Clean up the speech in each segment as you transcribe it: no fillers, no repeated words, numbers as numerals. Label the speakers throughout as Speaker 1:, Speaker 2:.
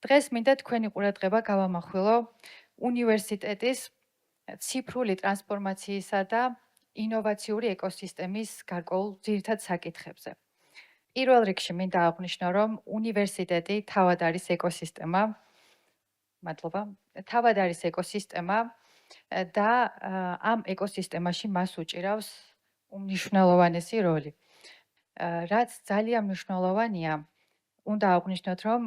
Speaker 1: დღეს მინდა თქვენი ყურადღება გავამახვილო უნივერსიტეტის ციფრული ტრანსფორმაციისა და ინოვაციური ეკოსისტემის გარკვეულ ძირითად საკითხებზე. პირველ რიგში მინდა აღვნიშნო, რომ უნივერსიტეტი თავად არის ეკოსისტემა, თავად არის ეკოსისტემა და ამ ეკოსისტემაში მას უჭირავს უმნიშვნელოვანესი როლი. რაც ძალიან მნიშვნელოვანია, უნდა აღვნიშნოთ, რომ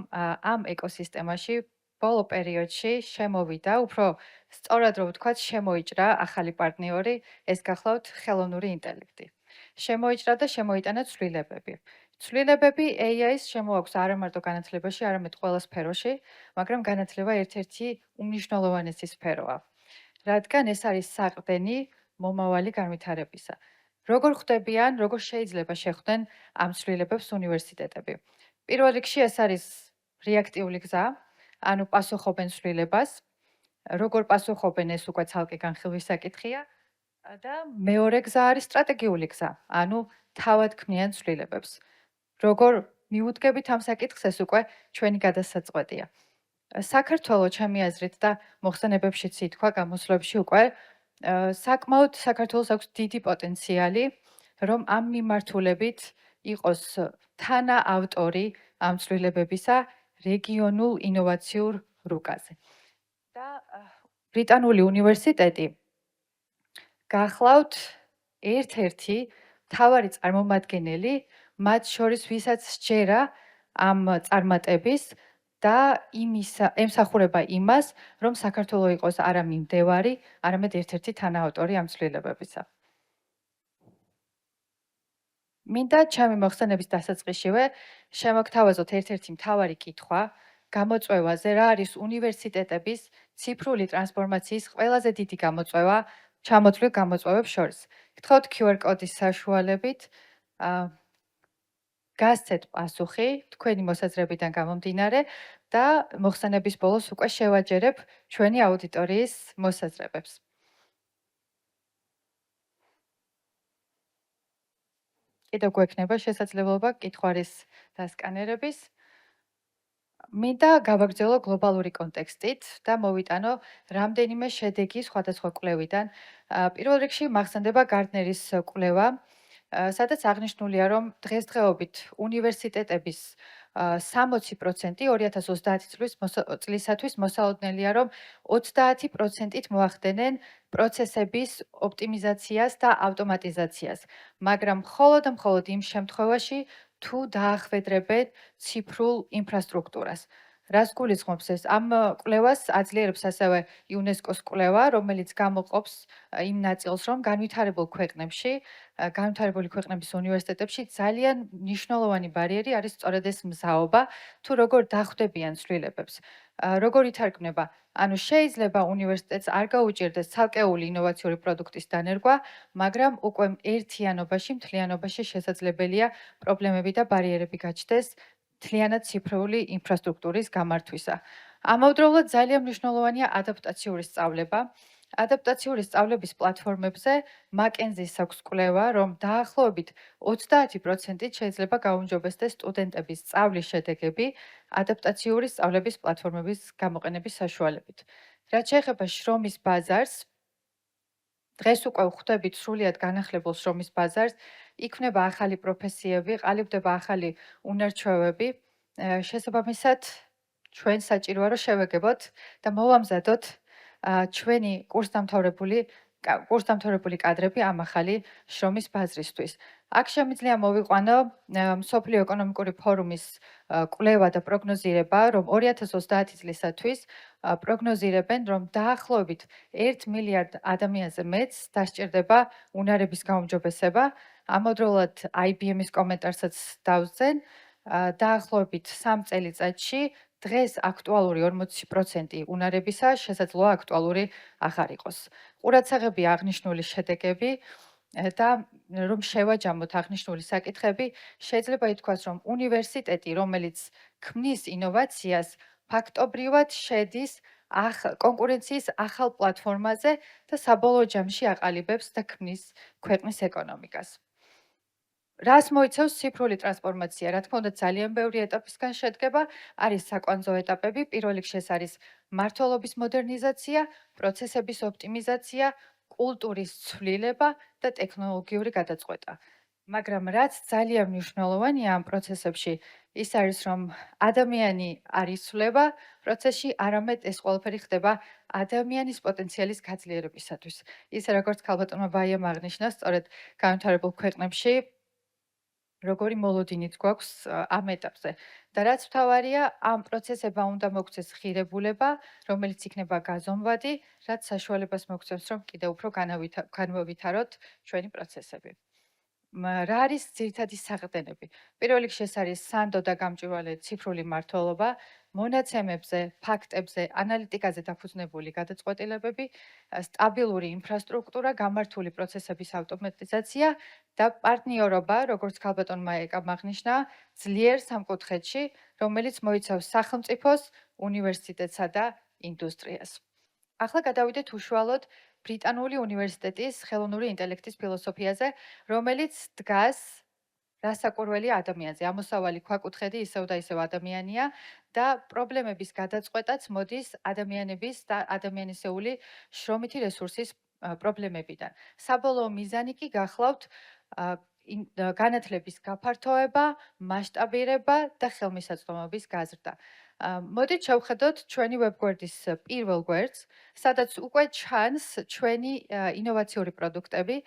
Speaker 1: ამ ეკოსისტემაში ბოლო პერიოდში შემოვიდა, უფრო სწორად რომ ვთქვათ, შემოიჭრა ახალი პარტნიორი, ეს გახლავთ ხელოვნური ინტელექტი. შემოიჭრა და შემოიტანა ცვლილებები. ცვლილებები AI-ს შემოაქვს არა მარტო განათლებაში, არამედ ყველა სფეროში, მაგრამ განათლება ერთ-ერთი უმნიშვნელოვანესი სფეროა, რადგან ეს არის საყრდენი მომავალი განვითარებისა. როგორ ხდებიან, როგორ შეიძლება შეხვდნენ ამ ცვლილებებს უნივერსიტეტები? პირველ რიგში ეს არის რეაქტიული გზა, ანუ პასუხობენ ცვლილებას. როგორ პასუხობენ, ეს უკვე ცალკე განხილვის საკითხია და მეორე გზა არის სტრატეგიული გზა, ანუ თავად ქმნიან ცვლილებებს. როგორ მიუდგებით ამ საკითხს, ეს უკვე ჩვენი გადასაწყვეტია. საქართველოს ჩემი აზრით და მოხსენებებშიც ითქვა გამოსვლებში უკვე საკმაოდ საქართველოს აქვს დიდი პოტენციალი, რომ ამ მიმართულებით იყოს თანაავტორი ამ ცვლილებებისა რეგიონულ ინოვაციურ რუკაზე. და ბრიტანული უნივერსიტეტი გახლავთ ერთ-ერთი მთავარი წარმომადგენელი, მათ შორის ვისაც სჯერა ამ წარმატების და ემსახურება იმას, რომ საქართველოს იყოს არა მიმდევარი, არამედ ერთ-ერთი თანაავტორი ამ ცვლილებებისა. მინდა ჩემი მოხსენების დასაწყისშივე შემოგთავაზოთ ერთ-ერთი მთავარი კითხვა გამოწვევაზე, რა არის უნივერსიტეტების ციფრული ტრანსფორმაციის ყველაზე დიდი გამოწვევა ჩამოთვლილ გამოწვევებს შორის. გთხოვთ QR კოდის საშუალებით გასცეთ პასუხი თქვენი მოსაზრებიდან გამომდინარე და მოხსენების ბოლოს უკვე შევაჯერებ ჩვენი აუდიტორიის მოსაზრებებს. კიდევ გვექნება შესაძლებლობა კითხვარის დასკანერების. მინდა გავაგრძელო გლობალური კონტექსტით და მოვიტანო რამდენიმე შედეგი სხვადასხვა კვლევიდან. პირველ რიგში მახსენდება Gartner-ის კვლევა, სადაც აღნიშნულია, რომ დღესდღეობით უნივერსიტეტების 60% 2030 წლისათვის მოსალოდნელია, რომ 30%-ით მოახდენენ პროცესების ოპტიმიზაციას და ავტომატიზაციას, მაგრამ მხოლოდ იმ შემთხვევაში, თუ დაახვედრებენ ციფრულ ინფრასტრუქტურას. რას გულისხმობს ეს? ამ კვლევას აძლიერებს ასევე UNESCO-ს კვლევა, რომელიც გამოყოფს იმ ნაწილს, რომ განვითარებულ ქვეყნების უნივერსიტეტებში ძალიან მნიშვნელოვანი ბარიერი არის სწორედ ეს მზაობა, თუ როგორ დახვდებიან ცვლილებებს. როგორ ითარგმნება? ანუ შეიძლება უნივერსიტეტს არ გაუჭირდეს ცალკეული ინოვაციური პროდუქტის დანერგვა, მაგრამ უკვე მთლიანობაში შესაძლებელია პრობლემები და ბარიერები გაჩნდეს მთლიანად ციფრული ინფრასტრუქტურის გამართვისა. ამავდროულად ძალიან მნიშვნელოვანია ადაპტაციური სწავლება. ადაპტაციური სწავლების პლატფორმებზე McKinsey-ს აქვს კვლევა, რომ დაახლოებით 30%-ით შეიძლება გაუმჯობესდეს სტუდენტების სწავლის შედეგები ადაპტაციური სწავლების პლატფორმების გამოყენების საშუალებით. რაც შეეხება შრომის ბაზარს, დღეს უკვე ვხვდებით სრულიად განახლებულ შრომის ბაზარს, იქმნება ახალი პროფესიები, ყალიბდება ახალი უნარჩვევები. შესაბამისად, ჩვენ საჭიროა რომ შევეგებოთ და მოვამზადოთ ჩვენი კურსდამთავრებული კადრები ამ ახალი შრომის ბაზრისთვის. აქ შემიძლია მოვიყვანო მსოფლიო ეკონომიკური ფორუმის კვლევა და პროგნოზირება, რომ 2030 წლისათვის პროგნოზირებენ, რომ დაახლოებით 1 მილიარდ ადამიანზე მეტს დასჭირდება უნარების გაუმჯობესება. ამავდროულად IBM-ის კომენტარსაც დავსწენ, დაახლოებით 3 წელიწადში დღეს აქტუალური 40% უნარებისა შესაძლოა აქტუალური აღარ იყოს. ყურადსაღებია აღნიშნული შედეგები და რომ შევაჯამოთ აღნიშნული საკითხები, შეიძლება ითქვას, რომ უნივერსიტეტი, რომელიც ქმნის ინოვაციას, ფაქტობრივად შედის კონკურენციის ახალ პლატფორმაზე და საბოლოო ჯამში აყალიბებს და ქმნის ქვეყნის ეკონომიკას. რას მოიცავს ციფრული ტრანსფორმაცია? რა თქმა უნდა, ძალიან ბევრი ეტაპისგან შედგება. არის საკვანძო ეტაპები. პირველ რიგში ეს არის მმართველობის მოდერნიზაცია, პროცესების ოპტიმიზაცია, კულტურის ცვლილება და ტექნოლოგიური გადაწყვეტა. მაგრამ რაც ძალიან მნიშვნელოვანია ამ პროცესებში, ის არის, რომ ადამიანი არ იცვლება პროცესში, არამედ ეს ყველაფერი ხდება ადამიანის პოტენციალის გაძლიერებისათვის. ისე როგორც ქალბატონმა ბაიამ აღნიშნა, სწორედ განვითარებულ ქვეყნებში როგორი მოლოდინით გვაქვს ამ ეტაპზე. და რაც მთავარია, ამ პროცესებმა უნდა მოგცეს ღირებულება, რომელიც იქნება გაზომვადი, რაც საშუალებას მოგცემს, რომ კიდევ უფრო განვავითაროთ ჩვენი პროცესები. რა არის ძირითადი საყრდენები? პირველ რიგში ეს არის სანდო და გამჭვირვალე ციფრული მმართველობა, მონაცემებზე, ფაქტებზე, ანალიტიკაზე დაფუძნებული გადაწყვეტილებები, სტაბილური ინფრასტრუქტურა, გამართული პროცესების ავტომატიზაცია და პარტნიორობა, როგორც ქალბატონმა ეკამ აღნიშნა, ძლიერ სამკუთხედში, რომელიც მოიცავს სახელმწიფოს, უნივერსიტეტსა და ინდუსტრიას. ახლა გადავიდეთ უშუალოდ ბრიტანული უნივერსიტეტის ხელოვნური ინტელექტის ფილოსოფიაზე, რომელიც დგას რასაკვირველია ადამიანზე. ამოსავალი ქვაკუთხედი ისევ და ისევ ადამიანია და პრობლემების გადაწყვეტაც მოდის ადამიანების და ადამიანისეული შრომითი რესურსის პრობლემებიდან. საბოლოო მიზანი კი გახლავთ განათლების გაფართოება, მასშტაბირება და ხელმისაწვდომობის გაზრდა. მოდით შევხედოთ ჩვენი ვებგვერდის პირველ გვერდს, სადაც უკვე ჩანს ჩვენი ინოვაციური პროდუქტები,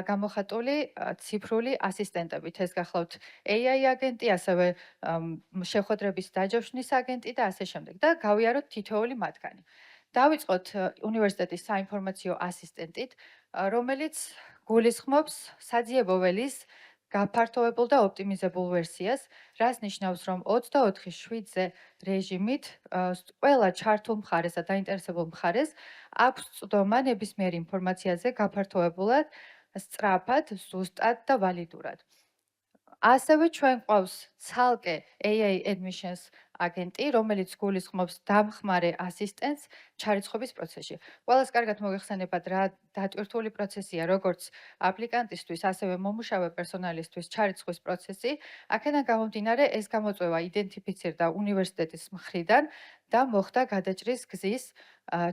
Speaker 1: გამოხატული ციფრული ასისტენტებით. ეს გახლავთ AI აგენტი, ასევე შეხვედრების დაჯავშნის აგენტი და ასე შემდეგ. და გავიაროთ თითოეული მათგანი. დავიწყოთ უნივერსიტეტის საინფორმაციო ასისტენტით, რომელიც გულისხმობს საძიებო ველის გაფართოებულ და ოპტიმიზებულ ვერსიას, რაც ნიშნავს, რომ 24/7-ზე რეჟიმით ყველა ჩართულ მხარეს და დაინტერესებულ მხარეს აქვს წვდომა ნებისმიერ ინფორმაციაზე გაფართოებულად, სწრაფად, ზუსტად და ვალიდურად. ასევე ჩვენ გვყავს ცალკე AI admissions აგენტი, რომელიც გულისხმობს დამხმარე ასისტენტს ჩარიცხვის პროცესში. ყველას კარგად მოგეხსენებათ რა დატვირთული პროცესია, როგორც აპლიკანტისთვის, ასევე მომუშავე პერსონალისთვის ჩარიცხვის პროცესი. აქედან გამომდინარე, ეს გამოწვევა იდენტიფიცირდა უნივერსიტეტის მხრიდან და მოხდა გადაჭრის გზის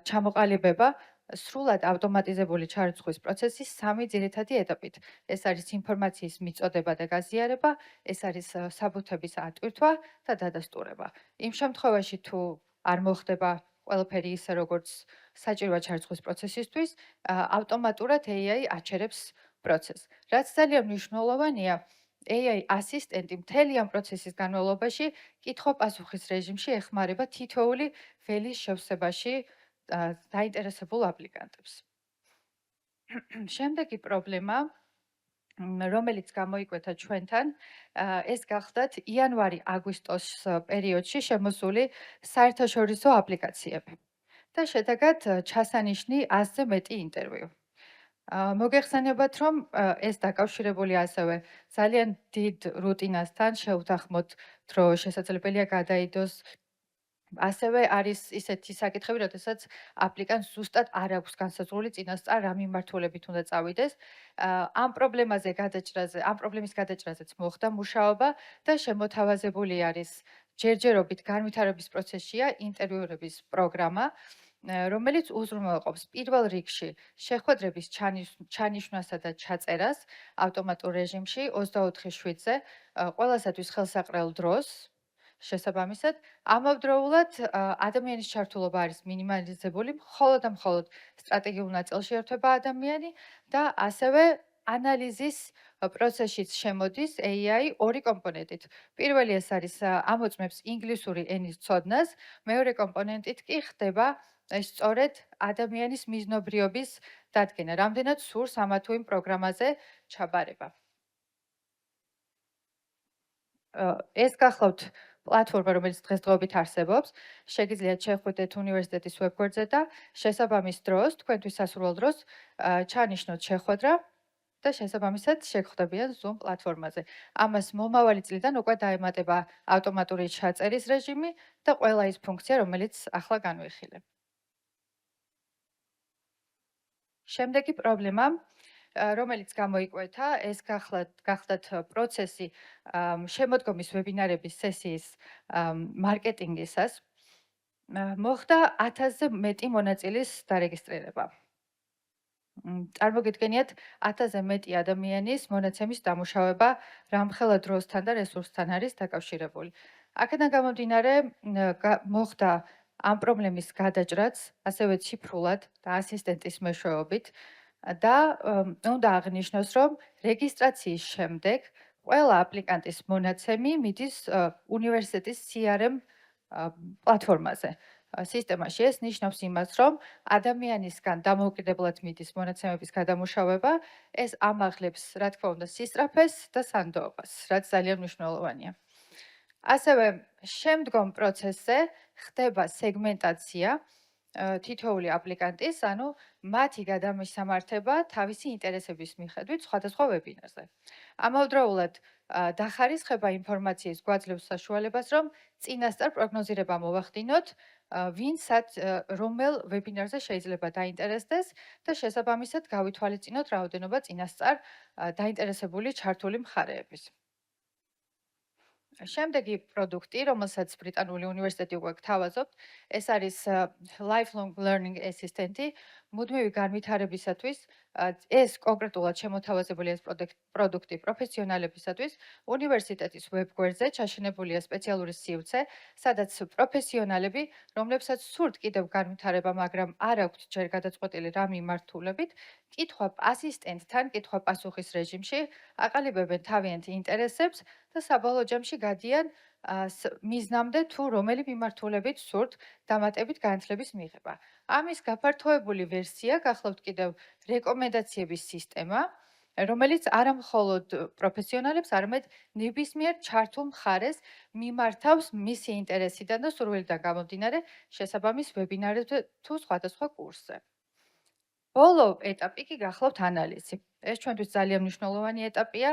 Speaker 1: ჩამოყალიბება სრულად ავტომატიზებული ჩარიცხვის პროცესის 3 ძირითადი ეტაპით. ეს არის ინფორმაციის მიწოდება და გაზიარება, ეს არის საბუთების ატვირთვა და დადასტურება. იმ შემთხვევაში თუ არ მოხდება ყველაფერი ისე როგორც საჭიროა ჩარიცხვის პროცესისთვის, ავტომატურად AI აჩერებს პროცესს. რაც ძალიან მნიშვნელოვანია, AI ასისტენტი მთელი ამ პროცესის განმავლობაში კითხვა-პასუხის რეჟიმში ეხმარება თითოეული ველის შევსებაში დაინტერესებულ აპლიკანტებს. შემდეგი პრობლემა, რომელიც გამოიკვეთა ჩვენთან, ეს გახლდათ იანვარი-აგვისტოს პერიოდში შემოსული საერთაშორისო აპლიკაციები და შედეგად ჩასანიშნი 100-ზე მეტი ინტერვიუ. მოგეხსენებათ, რომ ეს დაკავშირებული ასევე ძალიან დიდ რუტინასთან შევთანხმოთ, რომ შესაძლებელია გადაიდოს. ასევე არის ისეთი საკითხები, როდესაც აპლიკანტს ზუსტად არ აქვს განსაზღვრული წინასწარ რა მიმართულებით უნდა წავიდეს. ამ პრობლემის გადაჭრაზეც მოხდა მუშაობა და შემოთავაზებული არის ჯერჯერობით განვითარების პროცესშია ინტერვიურების პროგრამა, რომელიც უზრუნველყოფს პირველ რიგში შეხვედრების ჩანიშვნასა და ჩაწერას ავტომატურ რეჟიმში 24/7-ზე ყველასათვის ხელსაყრელ დროს. შესაბამისად, ამავდროულად ადამიანის ჩართულობა არის მინიმალიზებული, მხოლოდ და მხოლოდ სტრატეგიულ ნაწილში ერთვება ადამიანი და ასევე ანალიზის პროცესშიც შემოდის AI ორი კომპონენტით. პირველი ეს არის ამოწმებს ინგლისური ენის ცოდნას, მეორე კომპონენტით კი ხდება სწორედ ადამიანის მიზნობრიობის დადგენა, რამდენად სურს ამა თუ იმ პროგრამაზე ჩაბარება. ეს გახლავთ პლატფორმა, რომელიც დღესდღეობით არსებობს, შეგიძლიათ შეხვიდეთ უნივერსიტეტის ვებგვერდზე და შესაბამის დროს, თქვენთვის სასურველ დროს, ჩაანიშნოთ შეხვედრა და შესაბამისად შეგხვდებიან Zoom პლატფორმაზე. ამას მომავალი წლიდან უკვე დაემატება ავტომატური ჩაწერის რეჟიმი და ყველა ის ფუნქცია, რომელიც ახლა განვიხილებ. შემდეგი პრობლემა, რომელიც გამოიკვეთა, ეს გახლდათ პროცესი შემოდგომის ვებინარების სესიის მარკეტინგისას. მოხდა 1000-ზე მეტი მონაწილის დარეგისტრირება. წარმოგიდგენიათ 1000-ზე მეტი ადამიანის მონაცემის დამუშავება რამხელა დროსთან და რესურსთან არის დაკავშირებული. აქედან გამომდინარე, მოხდა ამ პრობლემის გადაჭრაც, ასევე ციფრულად და ასისტენტის მეშვეობით და უნდა აღნიშნოს, რომ რეგისტრაციის შემდეგ ყველა აპლიკანტის მონაცემი მიდის უნივერსიტეტის CRM პლატფორმაზე. სისტემაში ეს ნიშნავს იმას, რომ ადამიანისგან დამოუკიდებლად მიდის მონაცემების გადამუშავება, ეს ამაღლებს, რა თქმა უნდა, სისწრაფეს და სანდოობას, რაც ძალიან მნიშვნელოვანია. ასევე შემდგომ პროცესზე ხდება სეგმენტაცია თითოეული აპლიკანტის, ანუ მათი გადამისამართება თავისი ინტერესების მიხედვით სხვადასხვა ვებინარზე. ამავდროულად დახარისხება ინფორმაციის გვაძლევს საშუალებას, რომ წინასწარ პროგნოზირება მოვახდინოთ, ვინცაც რომელ ვებინარზე შეიძლება დაინტერესდეს და შესაბამისად გავითვალისწინოთ რაოდენობა წინასწარ დაინტერესებული ჩართული მხარეების. შემდეგი პროდუქტი, რომელსაც ბრიტანული უნივერსიტეტი უკვე გთავაზობთ, ეს არის Lifelong Learning Assistant-ი, მუდმივი განვითარებისათვის. ეს კონკრეტულად შემოთავაზებული ეს პროდუქტი პროფესიონალებისათვის უნივერსიტეტის ვებგვერდზე ჩაშენებულია სპეციალური სივრცე, სადაც პროფესიონალები, რომლებსაც სურთ კიდევ განვითარება, მაგრამ არ აქვთ ჯერ გადაწყვეტილი რა მიმართულებით, კითხვა ასისტენტთან, კითხვა პასუხის რეჟიმში აყალიბებენ თავიანთ ინტერესებს და საბოლოო ჯამში გადიან მიზნამდე თუ რომელი მიმართულებით სურთ დამატებით განათლების მიღება. ამის გაფართოებული ვერსია გახლავთ კიდევ რეკომენდაციების სისტემა, რომელიც არა მხოლოდ პროფესიონალებს, არამედ ნებისმიერ ჩართულ მხარეს მიმართავს მისი ინტერესიდან და სურვილიდან გამომდინარე შესაბამის ვებინარებზე თუ სხვადასხვა კურსზე. ბოლო ეტაპი კი გახლავთ ანალიზი. ეს ჩვენთვის ძალიან მნიშვნელოვანი ეტაპია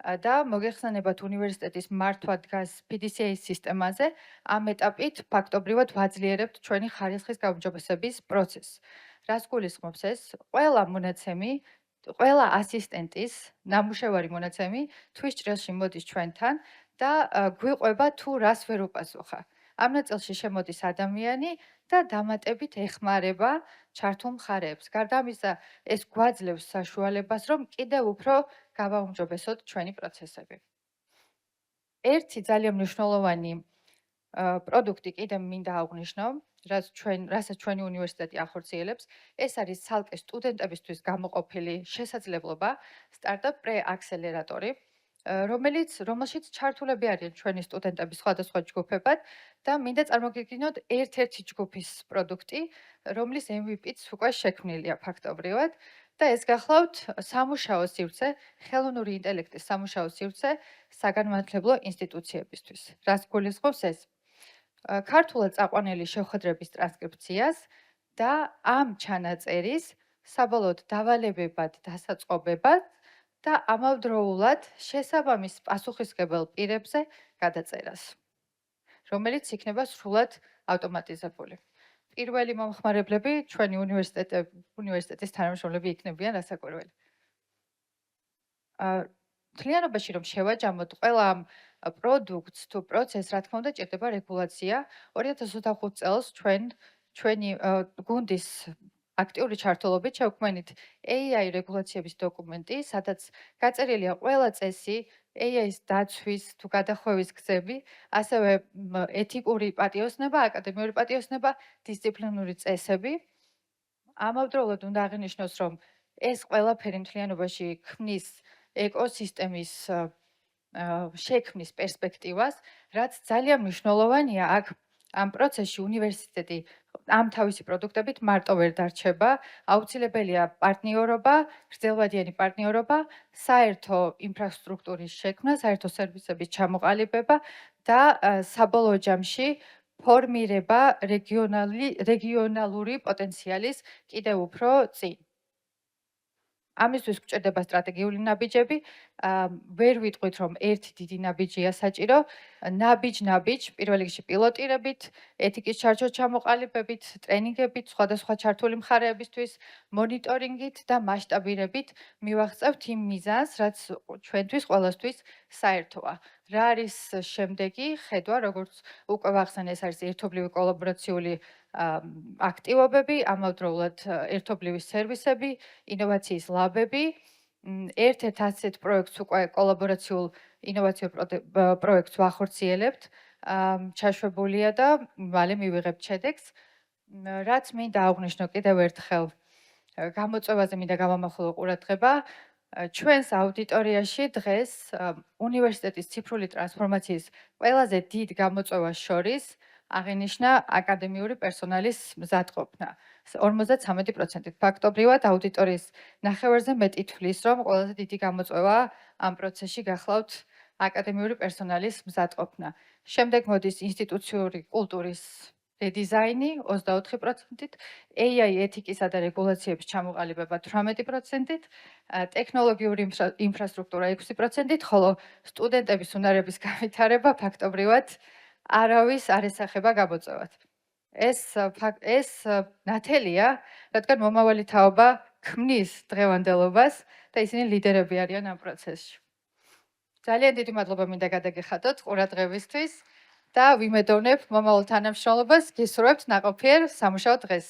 Speaker 1: და მოგეხსენებათ უნივერსიტეტის მართვა დგას PDCA სისტემაზე. ამ ეტაპით ფაქტობრივად ვაძლიერებთ ჩვენი ხარისხის გაუმჯობესების პროცესს. რას გულისხმობს ეს? ყველა მონაცემი, ყველა ასისტენტის ნამუშევარი მონაცემი თვის ჭრილში მოდის ჩვენთან და გვიყვება თუ რას ვერ უპასუხა. ამ ნაწილში შემოდის ადამიანი და დამატებით ეხმარება ჩართულ მხარეებს. გარდა ამისა, ეს გვაძლევს საშუალებას, რომ კიდევ უფრო გავაუმჯობესოთ ჩვენი პროცესები. ერთი ძალიან მნიშვნელოვანი პროდუქტი კიდევ მინდა აღვნიშნო, რასაც ჩვენი უნივერსიტეტი ახორციელებს, ეს არის ცალკე სტუდენტებისთვის გამოყოფილი შესაძლებლობა სტარტაპ პრე-აქსელერატორი, რომელშიც ჩართულები არიან ჩვენი სტუდენტები სხვადასხვა ჯგუფებად და მინდა წარმოგიდგინოთ ერთ-ერთი ჯგუფის პროდუქტი, რომლის MVP-ც უკვე შექმნილია ფაქტობრივად და ეს გახლავთ სამუშაო სივრცე, ხელოვნური ინტელექტის სამუშაო სივრცე საგანმანათლებლო ინსტიტუციებისთვის. რას გულისხმობს ეს? ქართულად წაყვანილი შეხვედრების ტრანსკრიფციას და ამ ჩანაწერის საბოლოოდ დავალებებად დასაწყობებად და ამავდროულად შესაბამის პასუხისმგებელ პირებზე გადაწერას, რომელიც იქნება სრულად ავტომატიზებული. პირველი მომხმარებლები ჩვენი უნივერსიტეტის თანამშრომლები იქნებიან რასაკვირველი. მთლიანობაში რომ შევაჯამოთ ყველა ამ პროდუქტს თუ პროცესს, რა თქმა უნდა, ჭირდება რეგულაცია. 2025 წელს ჩვენი გუნდის აქტიური ჩართულობით შევქმნით AI რეგულაციების დოკუმენტი, სადაც გაწერილია ყველა წესი AI-ის დაცვის თუ გადახვევის გზები, ასევე ეთიკური პატიოსნება, აკადემიური პატიოსნება, დისციპლინური წესები. ამავდროულად უნდა აღინიშნოს, რომ ეს ყველაფერი მთლიანობაში ქმნის ეკოსისტემის შექმნის პერსპექტივას, რაც ძალიან მნიშვნელოვანია. აქ ამ პროცესში უნივერსიტეტი ამ თავისი პროდუქტებით მარტო ვერ დარჩება, აუცილებელია პარტნიორობა, გრძელვადიანი პარტნიორობა, საერთო ინფრასტრუქტურის შექმნა, საერთო სერვისების ჩამოყალიბება და საბოლოო ჯამში ფორმირება რეგიონალური პოტენციალის კიდევ უფრო წინ. ამისთვის გვჭირდება სტრატეგიული ნაბიჯები ვერ ვიტყვით, რომ ერთი დიდი ნაბიჯია საჭირო. ნაბიჯ, პირველ რიგში პილოტირებით, ეთიკის ჩარჩოს ჩამოყალიბებით, ტრენინგებით, სხვადასხვა ჩართული მხარეებისთვის, მონიტორინგით და მასშტაბირებით მივაღწევთ იმ მიზანს, რაც ჩვენთვის ყველასთვის საერთოა. რა არის შემდეგი ხედვა, როგორც უკვე ვახსენე, ეს არის ერთობლივი კოლაბორაციული აქტივობები, ამავდროულად ერთობლივი სერვისები, ინოვაციის ლაბები. ერთ-ერთ ასეთ პროექტს უკვე კოლაბორაციულ ინოვაციურ პროექტს ვახორციელებთ, ჩაშვებულია და მალე მივიღებთ შედეგს. რაც მინდა აღვნიშნო კიდევ ერთხელ, გამოწვევაზე მინდა გამომახვილო ყურადღება. ჩვენს აუდიტორიაში დღეს უნივერსიტეტის ციფრული ტრანსფორმაციის ყველაზე დიდ გამოწვევას შორის აღინიშნა აკადემიური პერსონალის მზადყოფნა. 53%. ფაქტობრივად აუდიტორიის ნახევარზე მეტი თვლის, რომ ყველაზე დიდი გამოწვევა ამ პროცესში გახლავთ აკადემიური პერსონალის მზადყოფნა. შემდეგ მოდის ინსტიტუციური კულტურის რედიზაინი 24%-ით, AI ეთიკისა და რეგულაციების ჩამოყალიბება 18%-ით, ტექნოლოგიური ინფრასტრუქტურა 6%-ით, ხოლო სტუდენტების უნარების განვითარება ფაქტობრივად არავის არ ესახება გამოწვევად. ეს ნათელია, რადგან მომავალი თაობა ქმნის დღევანდელობას და ისინი ლიდერები არიან ამ პროცესში. ძალიან დიდი მადლობა მინდა გადაგეხადოთ ყურადღებისთვის და ვიმედოვნებ მომავალ თანამშრომლობას, გისურვებთ ნაყოფიერ სამუშაო დღეს.